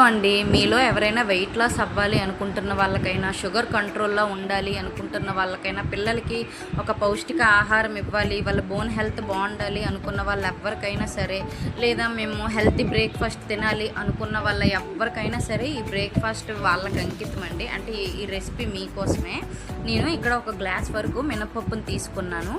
అండి మీలో ఎవరైనా వెయిట్ లాస్ అవ్వాలి అనుకుంటున్న వాళ్ళకైనా, షుగర్ కంట్రోల్లో ఉండాలి అనుకుంటున్న వాళ్ళకైనా, పిల్లలకి ఒక పౌష్టిక ఆహారం ఇవ్వాలి, వాళ్ళ బోన్ హెల్త్ బాగుండాలి అనుకున్న వాళ్ళు ఎవరికైనా సరే, లేదా మేము హెల్తీ బ్రేక్ఫాస్ట్ తినాలి అనుకున్న వాళ్ళ ఎవరికైనా సరే ఈ బ్రేక్ఫాస్ట్ వాళ్ళకి అంకితం అండి. అంటే ఈ రెసిపీ మీకోసమే. నేను ఇక్కడ ఒక గ్లాస్ వరకు మినపప్పును తీసుకున్నాను.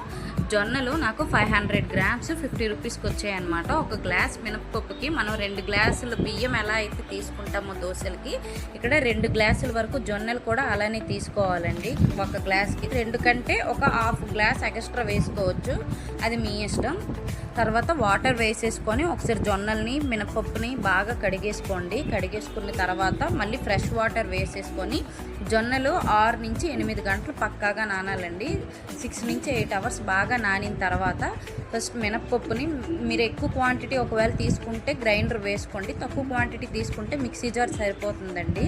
జొన్నలు నాకు 500 గ్రామ్స్ 50 రూపీస్కి వచ్చాయన్నమాట. ఒక గ్లాస్ మినపప్పుకి మనం 2 గ్లాసులు బియ్యం ఎలా అయితే తీసుకుంటామో దోశలకి, ఇక్కడ 2 గ్లాసుల వరకు జొన్నలు కూడా అలానే తీసుకోవాలండి. ఒక గ్లాస్కి 2 కంటే ఒక హాఫ్ గ్లాస్ ఎక్స్ట్రా వేసుకోవచ్చు, అది మీ ఇష్టం. తర్వాత వాటర్ వేసేసుకొని ఒకసారి జొన్నల్ని మినపప్పుని బాగా కడిగేసుకున్న తర్వాత మళ్ళీ ఫ్రెష్ వాటర్ వేసేసుకొని జొన్నలు 6 నుంచి 8 గంటలు పక్కాగా నానాలండి. 6 నుంచి 8 అవర్స్ బాగా నానిన తర్వాత ఫస్ట్ మినపప్పుని మీరు ఎక్కువ క్వాంటిటీ ఒకవేళ తీసుకుంటే గ్రైండర్ వేసుకోండి, తక్కువ క్వాంటిటీ తీసుకుంటే మిక్సీ జార్ సరిపోతుందండి.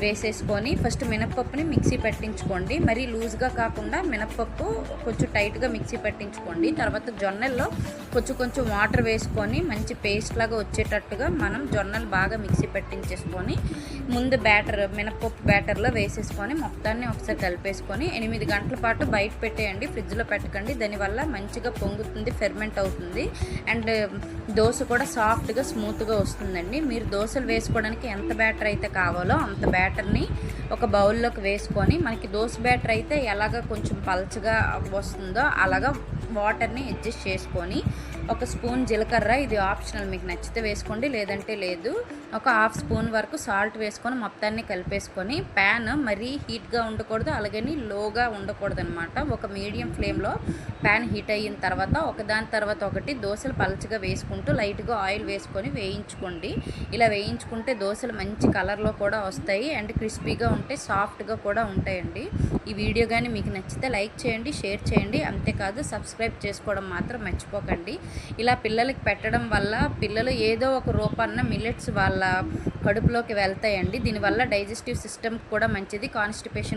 వేసేసుకొని ఫస్ట్ మినపప్పుని మిక్సీ పెట్టించుకోండి. మరీ లూజ్గా కాకుండా మినపప్పు కొంచెం టైట్గా మిక్సీ పెట్టించుకోండి. తర్వాత జొన్నల్లో కొంచెం వాటర్ వేసుకొని మంచి పేస్ట్ లాగా వచ్చేటట్టుగా మనం జొన్నలు బాగా మిక్సీ పెట్టించేసుకొని ముందు మినపప్పు బ్యాటర్లో వేసేసుకొని మొత్తాన్ని ఒకసారి కలిపేసుకొని 8 గంటల పాటు బయట పెట్టేయండి, ఫ్రిడ్జ్లో పెట్టకండి. దానివల్ల మంచిగా పొంగుతుంది, ఫెర్మెంట్ అవుతుంది, అండ్ దోశ కూడా సాఫ్ట్గా స్మూత్గా వస్తుందండి. మీరు దోశలు వేసుకోవడానికి ఎంత బ్యాటర్ అయితే కావాలో అంత బ్యాటర్ని ఒక బౌల్లోకి వేసుకొని, మనకి దోశ బ్యాటర్ అయితే ఎలాగ కొంచెం పలచగా వస్తుందో అలాగా వాటర్ని అడ్జస్ట్ చేసుకొని ఒక స్పూన్ జీలకర్ర, ఇది ఆప్షనల్, మీకు నచ్చితే వేసుకోండి లేదంటే లేదు, ఒక హాఫ్ స్పూన్ వరకు సాల్ట్ వేసుకొని మొత్తాన్ని కలిపేసుకొని ప్యాన్ మరీ హీట్గా ఉండకూడదు, అలాగని లోగా ఉండకూడదు అనమాట. ఒక మీడియం ఫ్లేమ్లో ప్యాన్ హీట్ అయిన తర్వాత ఒకదాని తర్వాత ఒకటి దోశలు పలచగా వేసుకుంటూ లైట్గా ఆయిల్ వేసుకొని వేయించుకోండి. ఇలా వేయించుకుంటే దోశలు మంచి కలర్లో కూడా వస్తాయి అండ్ క్రిస్పీగా ఉంటాయి, సాఫ్ట్గా కూడా ఉంటాయండి. ఈ వీడియో కానీ మీకు నచ్చితే లైక్ చేయండి, షేర్ చేయండి, అంతేకాదు సబ్స్క్రైబ్ చేసుకోవడం మాత్రం మర్చిపోకండి. ఇలా పిల్లలకి పెట్టడం వల్ల పిల్లలు ఏదో ఒక రూపాన మిల్లెట్స్ వాళ్ళ కడుపులోకి వెళ్తాయండి. దీనివల్ల డైజెస్టివ్ సిస్టమ్ కూడా మంచిది, కాన్స్టిపేషన్